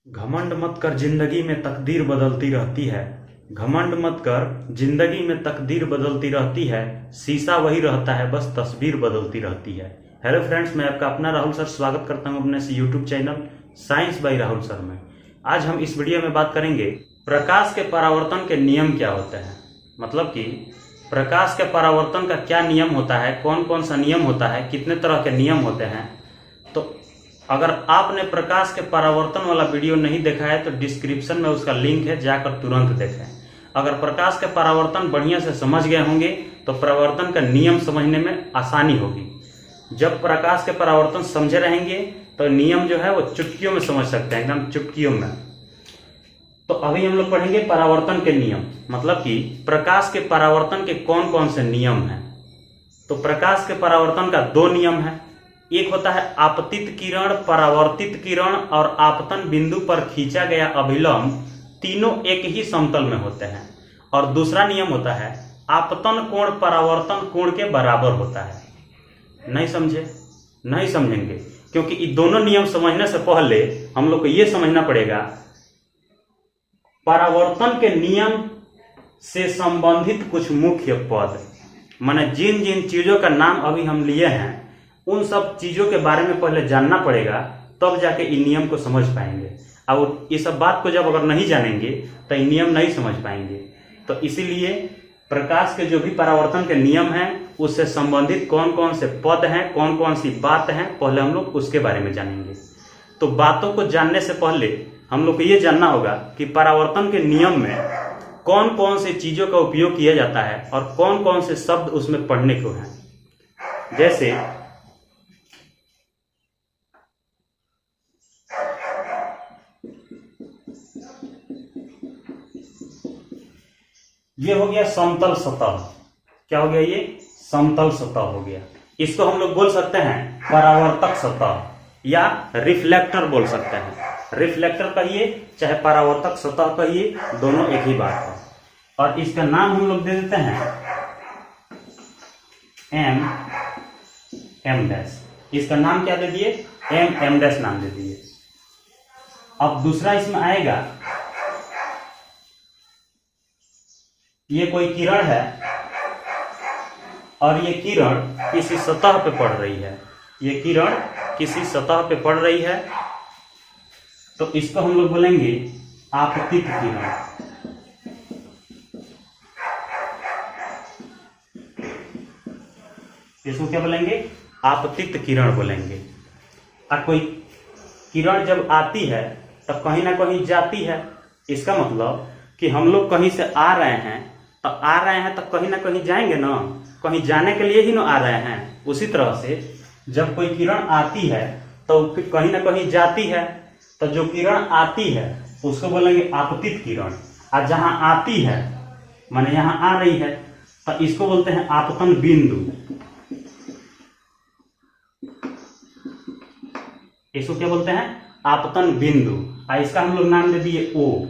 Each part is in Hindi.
घमंड मत कर, जिंदगी में तकदीर बदलती रहती है। घमंड मत कर, जिंदगी में तकदीर बदलती रहती है। शीशा वही रहता है, बस तस्वीर बदलती रहती है। हेलो फ्रेंड्स, मैं आपका अपना राहुल सर स्वागत करता हूं अपने YouTube channel science by Rahul sir में। आज हम इस वीडियो में बात करेंगे प्रकाश के परावर्तन के नियम क्या होते हैं। मतलब कि प्रकाश के परावर्तन का क्या नियम होता है, कौन कौन सा नियम होता है, कितने तरह के नियम होते हैं। तो अगर आपने प्रकाश के परावर्तन वाला वीडियो नहीं देखा है तो डिस्क्रिप्शन में उसका लिंक है, जाकर तुरंत देखें। अगर प्रकाश के परावर्तन बढ़िया से समझ गए होंगे तो परावर्तन का नियम समझने में आसानी होगी। जब प्रकाश के परावर्तन समझे रहेंगे तो नियम जो है वो चुटकियों में समझ सकते हैं, एकदम चुटकियों में। तो अभी हम लोग पढ़ेंगे परावर्तन के नियम, मतलब कि प्रकाश के परावर्तन के कौन कौन से नियम हैं। तो प्रकाश के परावर्तन का दो नियम है। एक होता है आपतित किरण, परावर्तित किरण और आपतन बिंदु पर खींचा गया अभिलंब, तीनों एक ही समतल में होते हैं। और दूसरा नियम होता है आपतन कोण परावर्तन कोण के बराबर होता है। नहीं समझे? नहीं समझेंगे, क्योंकि ये दोनों नियम समझने से पहले हम लोग को ये समझना पड़ेगा परावर्तन के नियम से संबंधित कुछ मुख्य पद, माने जिन जिन चीजों का नाम अभी हम लिए हैं उन सब चीजों के बारे में पहले जानना पड़ेगा, तब जाके इन नियम को समझ पाएंगे। और ये सब बात को जब अगर नहीं जानेंगे तो ये नियम नहीं समझ पाएंगे। तो इसीलिए प्रकाश के जो भी परावर्तन के नियम हैं उससे संबंधित कौन कौन से पद हैं, कौन कौन सी बात हैं, पहले हम लोग उसके बारे में जानेंगे। तो बातों को जानने से पहले हम लोग को ये जानना होगा कि परावर्तन के नियम में कौन कौन सी चीजों का उपयोग किया जाता है और कौन कौन से शब्द उसमें पढ़ने को हैं। जैसे ये हो गया समतल सतह। क्या हो गया? ये समतल सतह हो गया। इसको हम लोग बोल सकते हैं परावर्तक सतह या रिफ्लेक्टर बोल सकते हैं। रिफ्लेक्टर कहिए चाहे परावर्तक सतह कहिए, दोनों एक ही बात है। और इसका नाम हम लोग दे देते हैं एम डैश। इसका नाम क्या दे दिए? एम डैश नाम दे दिए। अब दूसरा इसमें आएगा, ये कोई किरण है और ये किरण किसी सतह पे पड़ रही है। ये किरण किसी सतह पे पड़ रही है, तो इसको हम लोग बोलेंगे आपतित किरण। इसको क्या बोलेंगे? आपतित किरण बोलेंगे। और कोई किरण जब आती है तब कहीं ना कहीं जाती है। इसका मतलब कि हम लोग कहीं से आ रहे हैं तो कहीं ना कहीं जाएंगे ना, कहीं जाने के लिए ही ना आ रहे हैं। उसी तरह से जब कोई किरण आती है तो कहीं ना कहीं जाती है। तो जो किरण आती है उसको बोलेंगे आपतित किरण। और जहां आती है माने यहां आ रही है तो इसको बोलते हैं आपतन बिंदु। इसको क्या बोलते हैं? आपतन बिंदु। और इसका हम लोग नाम दे दिए ओ।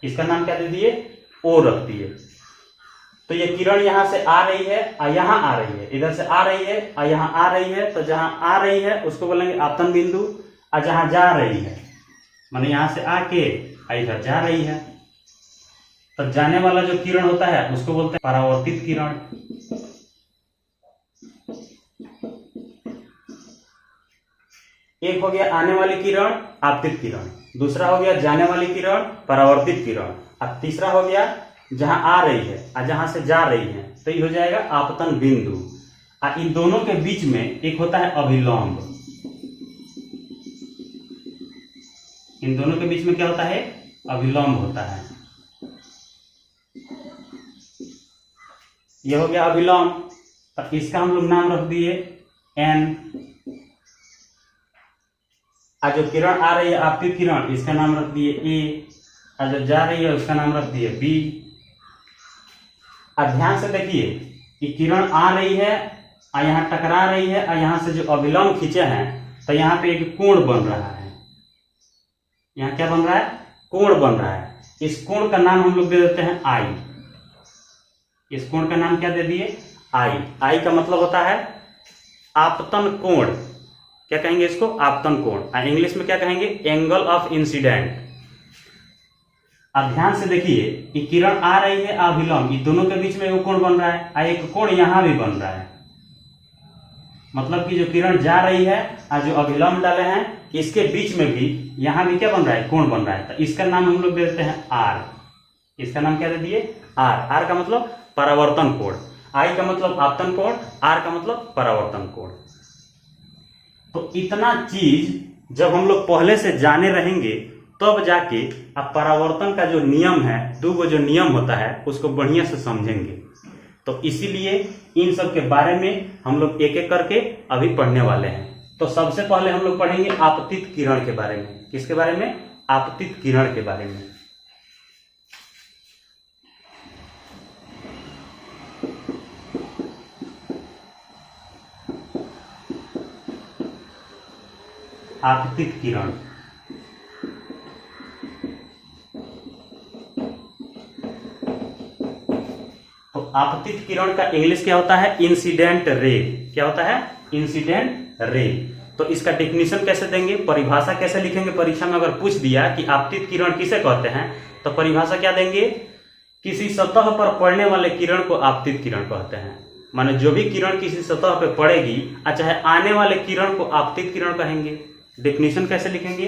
इसका नाम क्या दे दिए? ओ रख दिए। तो ये किरण यहां से आ रही है और यहां आ रही है, इधर से आ रही है और यहां आ रही है। तो जहां आ रही है उसको बोलेंगे आपतन बिंदु। और जहां जा रही है माने यहां से आके इधर जा रही है, तो जाने वाला जो किरण होता है उसको बोलते हैं परावर्तित किरण। एक हो गया आने वाली किरण आपतित किरण, दूसरा हो गया जाने वाली किरण परावर्तित किरण, और तीसरा हो गया जहां आ रही है और जहां से जा रही है, तो ये हो जाएगा आपतन बिंदु। और इन दोनों के बीच में एक होता है अभिलंब। इन दोनों के बीच में क्या होता है? अभिलंब होता है। ये हो गया अभिलंब। तो इसका हम लोग नाम रख दिए एन। और जो किरण आ रही है आपतित किरण, इसका नाम रख दिए ए। और जो जा रही है उसका नाम रख दिए बी। और ध्यान से देखिए कि किरण आ रही है और यहां टकरा रही है और यहां से जो अभिलंब खींचे हैं तो यहां पे एक कोण बन रहा है। यहां क्या बन रहा है? कोण बन रहा है। इस कोण का नाम हम लोग दे देते हैं आई। इस कोण का नाम क्या दे दिए? आई। आई का मतलब होता है आपतन कोण। क्या कहेंगे इसको? आपतन कोण। इंग्लिश में क्या कहेंगे? Angle of incident. अब ध्यान से देखिए कि किरण आ रही है अभिलंब, ये दोनों के बीच में एक कोण बन रहा है और एक कोण यहां भी बन रहा है। मतलब कि जो किरण जा रही है और जो अभिलंब डाले हैं इसके बीच में भी यहां भी क्या बन रहा है? कोण बन रहा है। तो इसका नाम हम लोग दे देते हैं आर। इसका नाम क्या दे दिए? आर। आर का मतलब परावर्तन कोण, आई का मतलब आपतन कोण, आर का मतलब परावर्तन कोण। तो इतना चीज जब हम लोग पहले से जाने रहेंगे तब जाके अब परावर्तन का जो नियम है, दो जो नियम होता है उसको बढ़िया से समझेंगे। तो इसीलिए इन सब के बारे में हम लोग एक एक करके अभी पढ़ने वाले हैं। तो सबसे पहले हम लोग पढ़ेंगे आपतित किरण के बारे में। किसके बारे में? आपतित किरण के बारे में। आपतित किरण, तो आपतित किरण का इंग्लिश क्या होता है? Incident ray. क्या होता है? Incident ray. तो इसका डेफिनेशन कैसे देंगे, परिभाषा कैसे लिखेंगे? परीक्षा में अगर पूछ दिया कि आपतित किरण किसे कहते हैं तो परिभाषा क्या देंगे? किसी सतह पर पड़ने वाले किरण को आपतित किरण कहते हैं। माने जो भी किरण किसी सतह पर पड़ेगी, चाहे आने वाले किरण को आपतित किरण कहेंगे। डेफिनेशन कैसे लिखेंगे?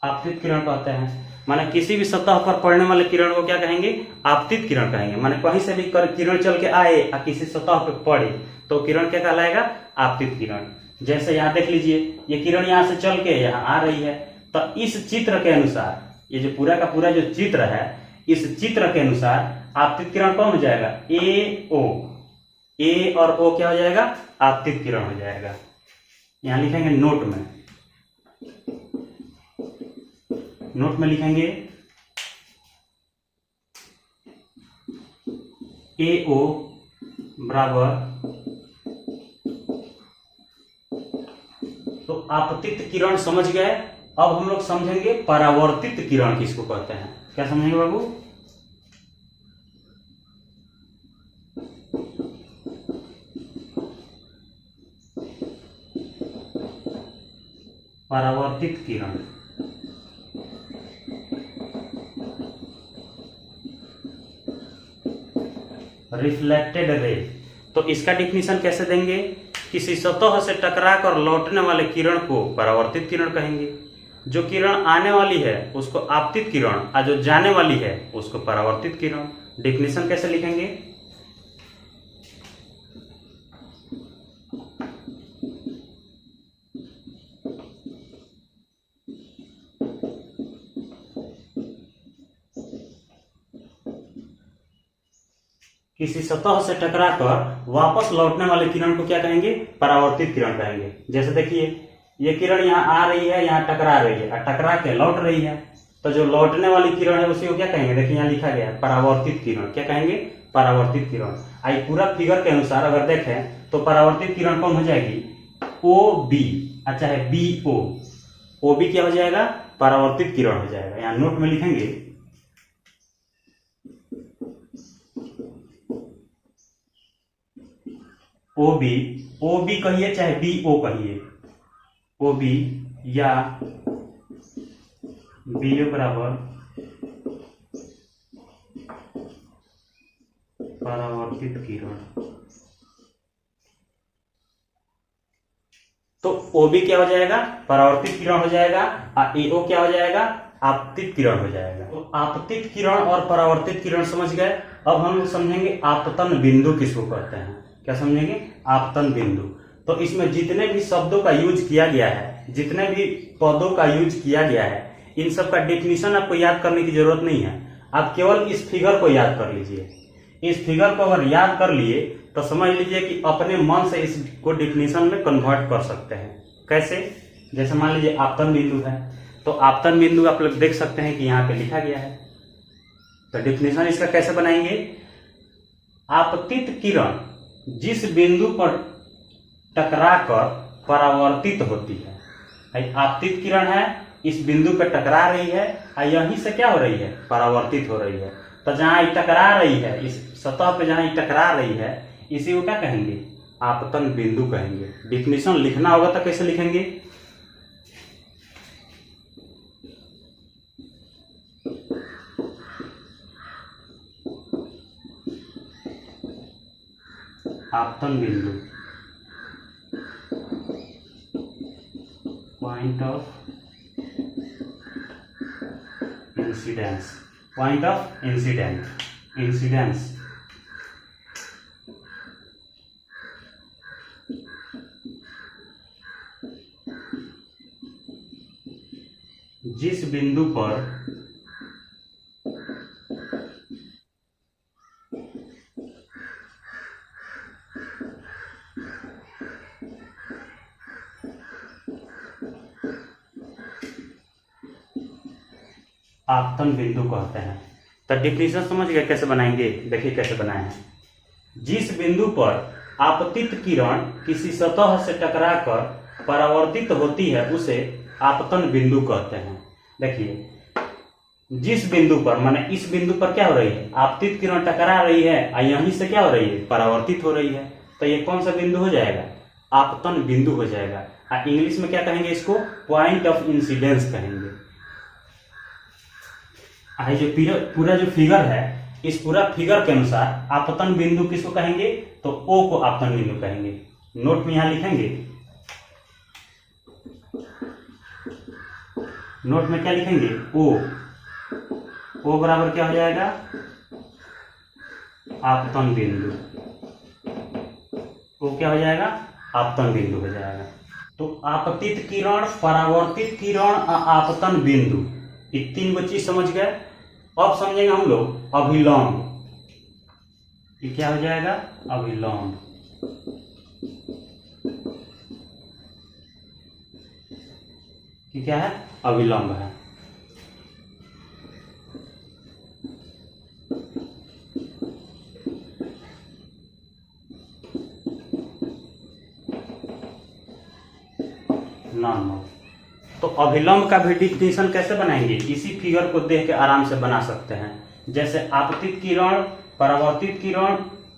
आपतित किरण कहते हैं। माने किसी भी सतह पर पड़ने वाले किरण को क्या कहेंगे? आपतित किरण कहेंगे। माने कहीं से भी किरण चल के आए और किसी सतह पर पड़े तो किरण क्या कहलाएगा? आपतित किरण। जैसे यहाँ देख लीजिए, ये किरण यहाँ से चल के यहाँ आ रही है, तो इस चित्र के अनुसार, ये जो पूरा का पूरा जो चित्र है, इस चित्र के अनुसार आपतित किरण कौन हो जाएगा? ए ओ। ए और ओ क्या हो जाएगा? आपतित किरण हो जाएगा। यहां लिखेंगे नोट में, नोट में लिखेंगे ए ओ बराबर, तो आपतित किरण समझ गए। अब हम लोग समझेंगे परावर्तित किरण किसको कहते हैं। क्या समझेंगे बाबू? परावर्तित किरण, रिफ्लेक्टेड रे। तो इसका डिफिनीशन कैसे देंगे? किसी सतह से टकराकर लौटने वाले किरण को परावर्तित किरण कहेंगे। जो किरण आने वाली है उसको आपतित किरण और जो जाने वाली है उसको परावर्तित किरण। डिफिनीशन कैसे लिखेंगे? किसी सतह से टकराकर वापस लौटने वाले किरण को क्या कहेंगे? परावर्तित किरण कहेंगे। जैसे देखिए, ये किरण यहाँ आ रही है, यहाँ टकरा रही है और टकरा के लौट रही है, तो जो लौटने वाली किरण है उसी को क्या कहेंगे? देखिए यहाँ लिखा गया है परावर्तित किरण। क्या कहेंगे? परावर्तित किरण। आई पूरा फिगर के अनुसार अगर देखें तो परावर्तित किरण कौन हो जाएगी? ओ बी, अच्छा है बी ओ। ओ बी क्या हो जाएगा? परावर्तित किरण हो जाएगा। यहाँ नोट में लिखेंगे ओ बी, ओ बी कहिए चाहे बी ओ कहिए, ओ बी या बी ओ बराबर परावर्तित किरण। तो ओ बी क्या हो जाएगा? परावर्तित किरण हो जाएगा और ए ओ क्या हो जाएगा? आपतित किरण हो जाएगा। तो आपतित किरण और परावर्तित किरण समझ गए। अब हम लोग समझेंगे आपतन बिंदु किसको कहते हैं। क्या समझेंगे? आपतन बिंदु। तो इसमें जितने भी शब्दों का यूज किया गया है, जितने भी पदों का यूज किया गया है, इन सब का डेफिनेशन आपको याद करने की जरूरत नहीं है। आप केवल इस फिगर को याद कर लीजिए। इस फिगर को अगर याद कर लिए तो समझ लीजिए कि अपने मन से इसको डेफिनेशन में कन्वर्ट कर सकते हैं। कैसे? जैसे मान लीजिए आपतन बिंदु है, तो आपतन बिंदु आप लोग देख सकते हैं कि यहाँ पे लिखा गया है। तो डेफिनेशन इसका कैसे बनाएंगे? आपतित किरण जिस बिंदु पर टकराकर परावर्तित होती है, आपतित किरण है इस बिंदु पे टकरा रही है और यहीं से क्या हो रही है, परावर्तित हो रही है। तो जहां ये टकरा रही है, इस सतह पे जहां ये टकरा रही है, इसी को क्या कहेंगे, आपतन बिंदु कहेंगे। डिफिनीशन लिखना होगा तो कैसे लिखेंगे, आपतन बिंदु, point of incidence, point of incidence. जिस बिंदु पर आपतन बिंदु कहते हैं। तो डिफिनीशन समझ गए कैसे बनाएंगे, देखिए कैसे बनाए हैं। जिस बिंदु पर आपतित किरण किसी सतह से टकराकर परावर्तित होती है उसे आपतन बिंदु कहते हैं। देखिए जिस बिंदु पर, माने इस बिंदु पर क्या हो रही है, आपतित किरण टकरा रही है और यहीं से क्या हो रही है, परावर्तित हो रही है। तो ये कौन सा बिंदु हो जाएगा, आपतन बिंदु हो जाएगा। इंग्लिश में क्या कहेंगे इसको, पॉइंट ऑफ इंसिडेंस कहेंगे। जो पूरा जो फिगर है, इस पूरा फिगर के अनुसार आपतन बिंदु किसको कहेंगे, तो ओ को आपतन बिंदु कहेंगे। नोट में यहां लिखेंगे, नोट में क्या लिखेंगे, ओ बराबर क्या हो जाएगा, आपतन बिंदु। ओ क्या हो जाएगा, आपतन बिंदु हो जाएगा। तो आपतित किरण, परावर्तित किरण और आपतन बिंदु, ये तीन गो चीज समझ गए। अब समझेंगे हम लोग अभिलंब। ये क्या हो जाएगा, अभिलंब। ये क्या है, अभिलंब है। नॉर्मल। तो अभिलंब का भी डिफिनीशन कैसे बनाएंगे, इसी फिगर को देख के आराम से बना सकते हैं। जैसे आपतित किरण, परावर्तित किरण,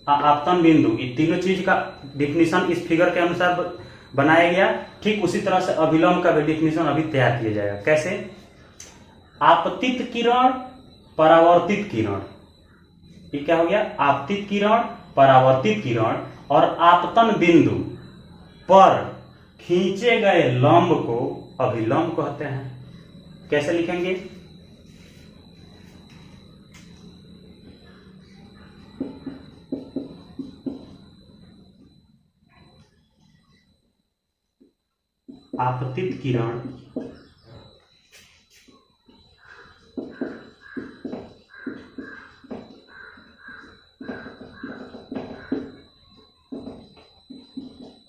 आपतन बिंदु, ये तीनों चीज का डिफिनीशन इस फिगर के अनुसार बनाया गया। ठीक उसी तरह से अभिलंब का भी डिफिनीशन अभी तैयार किया जाएगा। कैसे, आपतित किरण, परावर्तित किरण, ये क्या हो गया, आपतित किरण, परावर्तित किरण और आपतन बिंदु पर खींचे गए लंब को अभिलंब कहते हैं। कैसे लिखेंगे, आपतित किरण,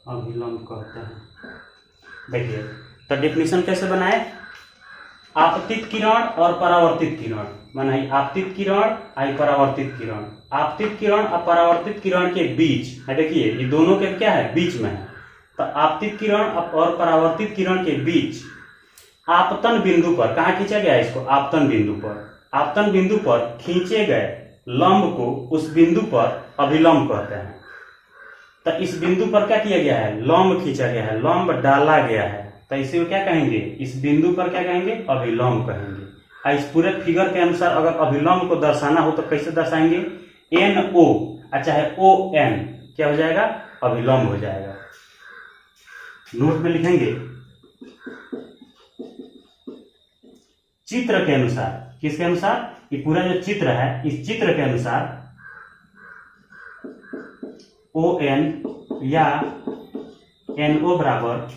अभिलंब कहते हैं। देखिए तो डिफिनीशन कैसे बनाए, आपतित किरण और परावर्तित किरण, माने आपतित किरण आई परावर्तित किरण, आपतित किरण और परावर्तित किरण के बीच है, देखिए ये दोनों के क्या है, बीच में है। तो आपतित किरण और परावर्तित किरण के बीच आपतन बिंदु पर, कहाँ खींचा गया है इसको, आपतन बिंदु पर, आपतन बिंदु पर खींचे गए लंब को उस बिंदु पर अभिलंब कहते हैं। तो इस बिंदु पर क्या किया गया है, लंब खींचा गया है, लंब डाला गया है। तो इसे को क्या कहेंगे, इस बिंदु पर क्या कहेंगे, अभिलंब कहेंगे। और इस पूरे फिगर के अनुसार अगर अभिलंब को दर्शाना हो तो कैसे दर्शाएंगे, एन ओ चाहे ओ एन क्या हो जाएगा, अभिलंब हो जाएगा। नोट में लिखेंगे, चित्र के अनुसार, किसके अनुसार, ये पूरा जो चित्र है, इस चित्र के अनुसार ओ एन या एन ओ बराबर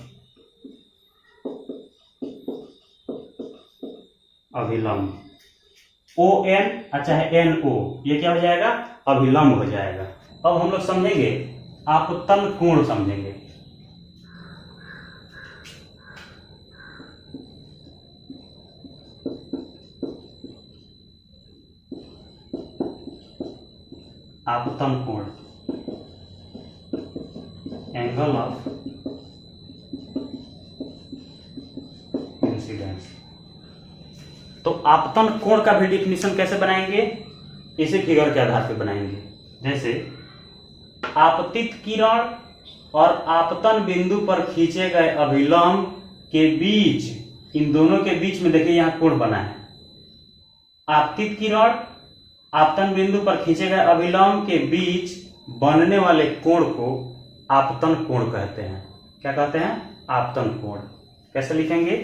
अभिलंब, ओ एन चाहे एन ओ, ये क्या हो जाएगा, अभिलंब हो जाएगा। अब हम लोग समझेंगे आपतन कोण, समझेंगे। आपतन कोण, एंगल ऑफ इंसिडेंस। तो आपतन कोण का भी डिफिनीशन कैसे बनाएंगे, इसी फिगर के आधार पर बनाएंगे। जैसे आपतित किरण और आपतन बिंदु पर खींचे गए अभिलंब के बीच, इन दोनों के बीच में देखिए यहां कोण बना है। आपतित किरण आपतन बिंदु पर खींचे गए अभिलंब के बीच बनने वाले कोण को आपतन कोण कहते हैं। क्या कहते हैं? आपतन कोण। कैसे लिखेंगे?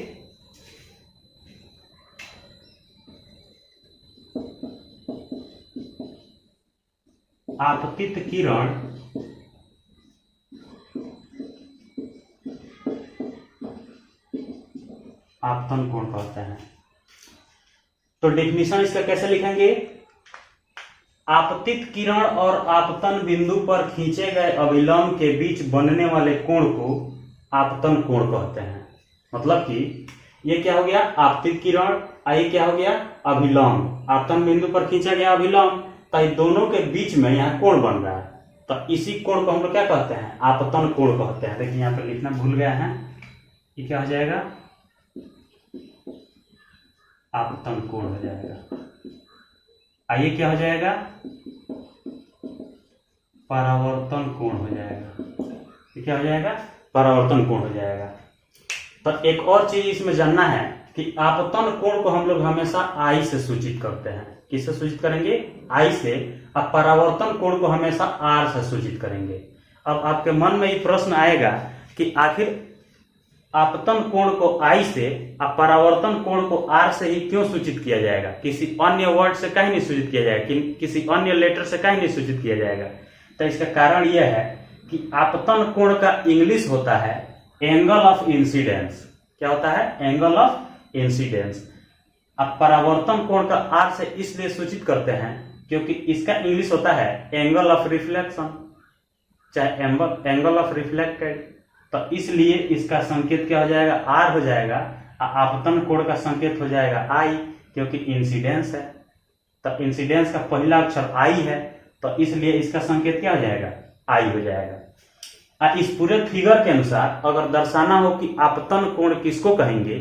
आपतित किरण आपतन कोण कहते हैं। तो डेफिनेशन इसका कैसे लिखेंगे? आपतित किरण और आपतन बिंदु पर खींचे गए अभिलंब के बीच बनने वाले कोण को आपतन कोण कहते हैं। मतलब कि ये क्या हो गया? आपतित किरण, ये क्या हो गया? अभिलंब। आपतन बिंदु पर खींचा गया अभिलंब, तो इन दोनों के बीच में यहाँ कोण बन रहा है, तो इसी कोण को हम लोग क्या कहते हैं? आपतन कोण कहते हैं। देखिए यहाँ पर लिखना भूल गया है, ये क्या हो जाएगा? आपतन कोण हो जाएगा। आइए क्या हो जाएगा? परावर्तन कोण हो जाएगा। ये क्या हो जाएगा? परावर्तन कोण हो जाएगा। तो एक और चीज इसमें जानना है कि आपतन कोण को हम लोग हमेशा आई से सूचित करते हैं। किससे सूचित करेंगे? आई से। अब परावर्तन कोण को हमेशा आर से सूचित करेंगे। अब आपके मन में ये प्रश्न आएगा कि आखिर आपतन कोण को आई से और परावर्तन कोण को आर से ही क्यों सूचित किया जाएगा? किसी अन्य वर्ड से कहीं नहीं सूचित किया जाएगा, किसी अन्य लेटर से कहीं नहीं सूचित किया जाएगा। तो इसका कारण यह है कि आपतन कोण का इंग्लिश होता है एंगल ऑफ इंसिडेंस। क्या होता है? Angle of incidence. अब परावर्तन कोण का आर से इसलिए सूचित करते हैं क्योंकि इसका इंग्लिश होता है एंगल ऑफ रिफ्लेक्शन, चाहे एंगल ऑफ रिफ्लेक्टेड। तो इसलिए इसका संकेत क्या हो जाएगा? आर हो जाएगा। आपतन कोण का संकेत हो जाएगा आई, क्योंकि इंसिडेंस है। तो इंसिडेंस का पहला अक्षर आई है, तो इसलिए इसका संकेत क्या हो जाएगा? आई हो जाएगा। इस पूरे फिगर के अनुसार अगर दर्शाना हो कि आपतन कोण किसको कहेंगे,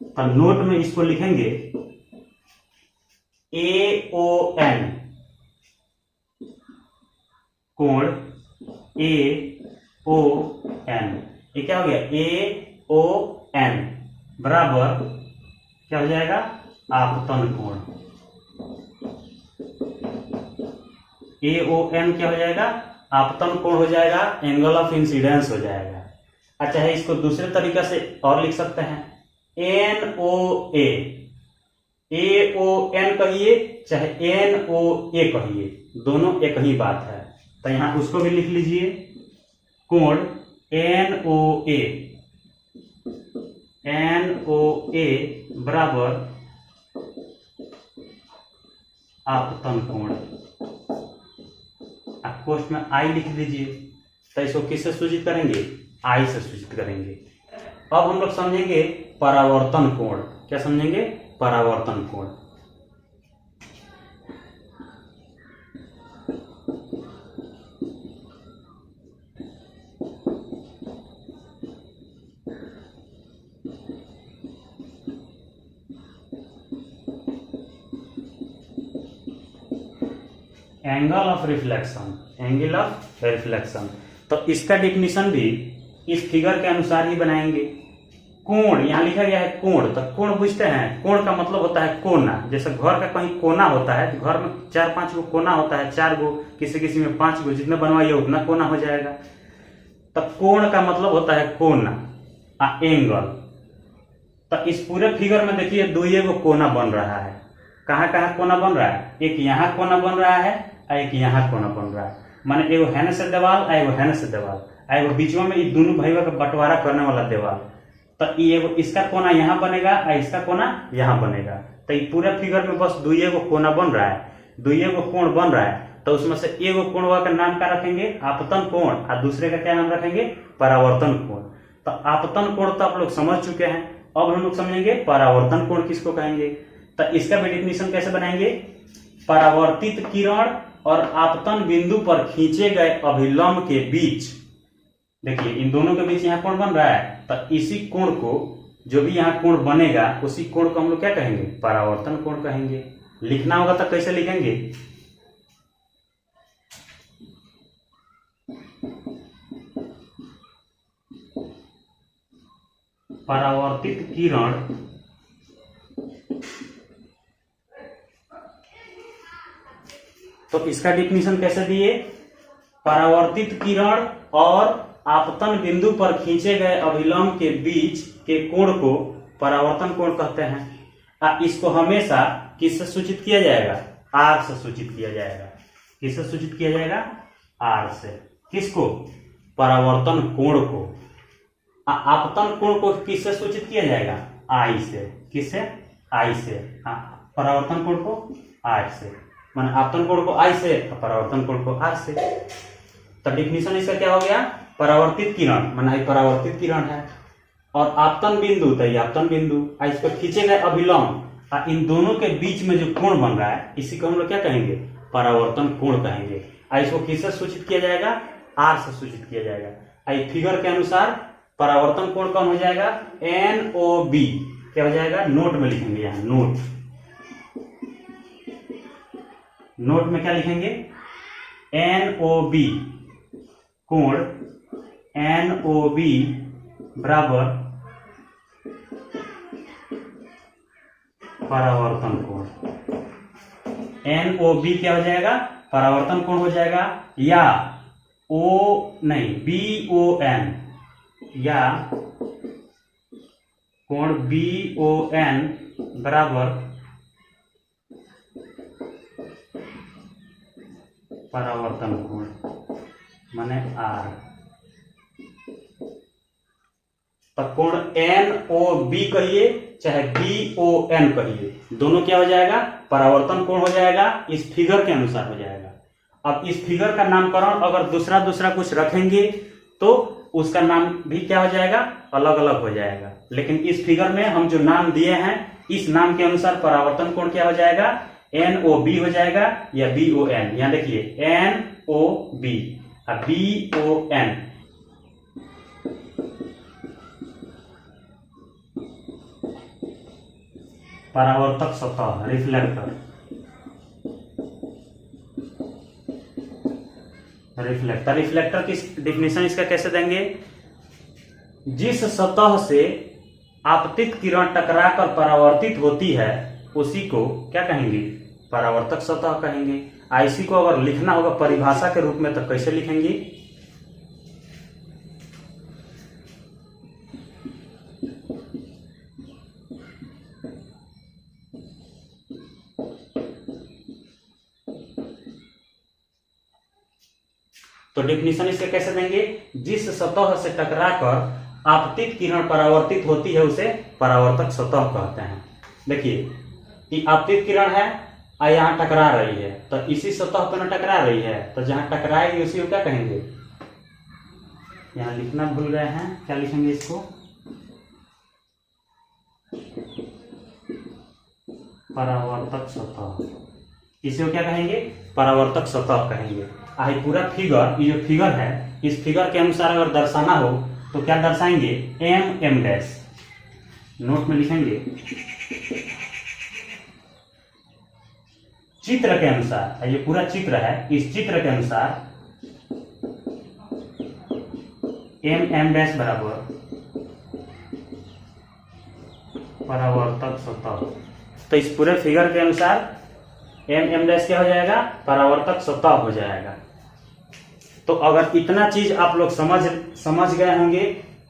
तो नोट में इसको लिखेंगे AON कोण, AON। ये क्या हो गया? AON बराबर क्या हो जाएगा? आपतन कोण। AON क्या हो जाएगा? आपतन कोण हो जाएगा, एंगल ऑफ इंसिडेंस हो जाएगा। अच्छा है, इसको दूसरे तरीका से और लिख सकते हैं NOA। AON कहिए चाहे NOA कहिए, दोनों एक ही बात है। तो यहां उसको भी लिख लीजिए, कोण NOA बराबर आपतन कोण। आप कोष्ठ में आई लिख दीजिए। तो इसको किससे सूचित करेंगे? आई से सूचित करेंगे। अब हम लोग समझेंगे परावर्तन कोण। क्या समझेंगे? परावर्तन कोण। Angle of reflection, angle of reflection. तो इसका डिफिनीशन भी इस फिगर के अनुसार ही बनाएंगे। कोण, यहां लिखा गया है कोण, तो कोण बुझते हैं? कोण का मतलब होता है कोना। जैसे घर का कहीं कोना होता है, तो घर में 4-5 गो कोना होता है, 4 गो, किसी किसी में 5 गो, जितना बनवाइए उतना कोना हो जाएगा। तो कोण का मतलब होता है कोना, एंगल। तो इस पूरे फिगर में देखिए 2 गो कोना बन रहा है। कहाँ कहाँ कोना बन रहा है? एक यहाँ कोना बन रहा है और एक यहाँ कोना बन रहा है। माने एगो हेने से देवाल, एगो हेने से देवाल, एगो बीचवा में ये दोनों भाइयों का बंटवारा करने वाला देवाल। तो ये इसका कोना यहाँ बनेगा और इसका कोना यहाँ बनेगा। तो ये पूरे फिगर में बस 2 गो कोना बन रहा है, 2 गो कोण बन रहा है। तो उसमें से एगो कोणवा का नाम क्या रखेंगे? आपतन कोण, और दूसरे का क्या नाम रखेंगे? परावर्तन कोण। तो आपतन कोण तो आप लोग समझ चुके हैं। अब हम लोग समझेंगे परावर्तन कोण किसको कहेंगे। तो इसका भी डेफिनेशन कैसे बनाएंगे? परावर्तित किरण और आपतन बिंदु पर खींचे गए अभिलंब के बीच, देखिए इन दोनों के बीच यहाँ कोण बन रहा है, तो इसी कोण को जो भी यहाँ कोण बनेगा उसी कोण को हम लोग क्या कहेंगे, परावर्तन कोण कहेंगे। लिखना होगा तो कैसे लिखेंगे, परावर्तित किरण तो इसका डिफिनीशन कैसे दिए, परावर्तित किरण और आपतन बिंदु पर खींचे गए अभिलंब के बीच के कोण को परावर्तन कोण कहते हैं। इसको हमेशा किससे सूचित किया जाएगा, आर से सूचित किया जाएगा। किससे सूचित किया जाएगा, आर से। किसको, परावर्तन कोण को। आपतन कोण को किससे सूचित किया जाएगा, आई से। किससे, आई से। परावर्तन कोण को आर से, माने आपतन कोण को आई से, परावर्तन कोण को आर से। तो डिफिनीशन इसका क्या हो गया, परावर्तित किरण माने परावर्तित किरण है, और आपतन बिंदु तो ये आपतन बिंदु, इसको खींचे गए अभिलंब, इन दोनों के बीच में जो कोण बन रहा है इसी को हम लोग क्या कहेंगे, परावर्तन कोण कहेंगे। इसको किससे सूचित किया जाएगा, आर से सूचित किया जाएगा। फिगर के अनुसार परावर्तन कोण कौन हो जाएगा, NOB। क्या हो जाएगा, नोट में लिखेंगे, यहाँ नोट में क्या लिखेंगे, NOB कोण NOB बराबर परावर्तन कोण। NOB क्या हो जाएगा, परावर्तन कोण हो जाएगा, या BON, या कोण BON बराबर परावर्तन कोण माने आर। तो कोण NOB कहिए चाहे BON कहिए, दोनों क्या हो जाएगा, परावर्तन कोण हो जाएगा। इस फिगर के अनुसार हो जाएगा। अब इस फिगर का नामकरण अगर दूसरा दूसरा कुछ रखेंगे तो उसका नाम भी क्या हो जाएगा, अलग अलग हो जाएगा। लेकिन इस फिगर में हम जो नाम दिए हैं इस नाम के अनुसार परावर्तन कोण क्या हो जाएगा, NOB हो जाएगा या BON। यहां देखिए NOB और BON। परावर्तक सतह, रिफ्लेक्टर। रिफ्लेक्टर की डिफिनेशन इसका कैसे देंगे, जिस सतह से आपतित किरण टकराकर परावर्तित होती है उसी को क्या कहेंगे, परावर्तक सतह कहेंगे। आईसी को अगर लिखना होगा परिभाषा के रूप में तो कैसे लिखेंगे, तो डिफिनीशन इसके कैसे देंगे, जिस सतह से टकराकर आपतित किरण परावर्तित होती है उसे परावर्तक सतह कहते हैं। देखिए ये आपतित किरण है और यहाँ टकरा रही है, तो इसी सतह पर न टकरा रही है, तो जहां टकराएगी उसी को क्या कहेंगे, यहाँ लिखना भूल गए हैं, क्या लिखेंगे इसको, परावर्तक सतह। इसे क्या कहेंगे, परावर्तक सतह कहेंगे। पूरा फिगर, ये जो फिगर है इस फिगर के अनुसार अगर दर्शाना हो तो क्या दर्शाएंगे, MM डैश। नोट में लिखेंगे चित्र के अनुसार, ये पूरा चित्र है, इस चित्र के अनुसार MM डैश बराबर परावर्तक सतह। तो इस पूरे फिगर के अनुसार MM डैश क्या हो जाएगा, परावर्तक सतह हो जाएगा। तो अगर इतना चीज आप लोग समझ गए होंगे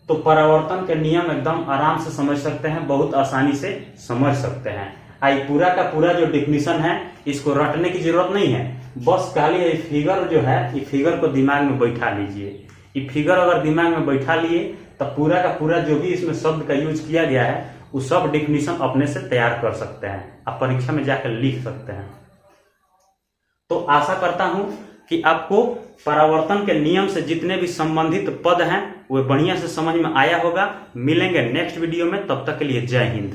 तो परावर्तन के नियम एकदम आराम से समझ सकते हैं, बहुत आसानी से समझ सकते हैं। पूरा का पूरा जो डिफिनीशन है इसको रटने की जरूरत नहीं है, बस खाली ये फिगर जो है ये फिगर को दिमाग में बैठा लीजिए। ये फिगर अगर दिमाग में बैठा लिए तो पूरा का पूरा जो भी इसमें शब्द का यूज किया गया है वो सब डिफिनीशन अपने से तैयार कर सकते हैं, आप परीक्षा में जाकर लिख सकते हैं। तो आशा करता हूं कि आपको परावर्तन के नियम से जितने भी संबंधित पद हैं वो बढ़िया से समझ में आया होगा। मिलेंगे नेक्स्ट वीडियो में, तब तक के लिए जय हिंद।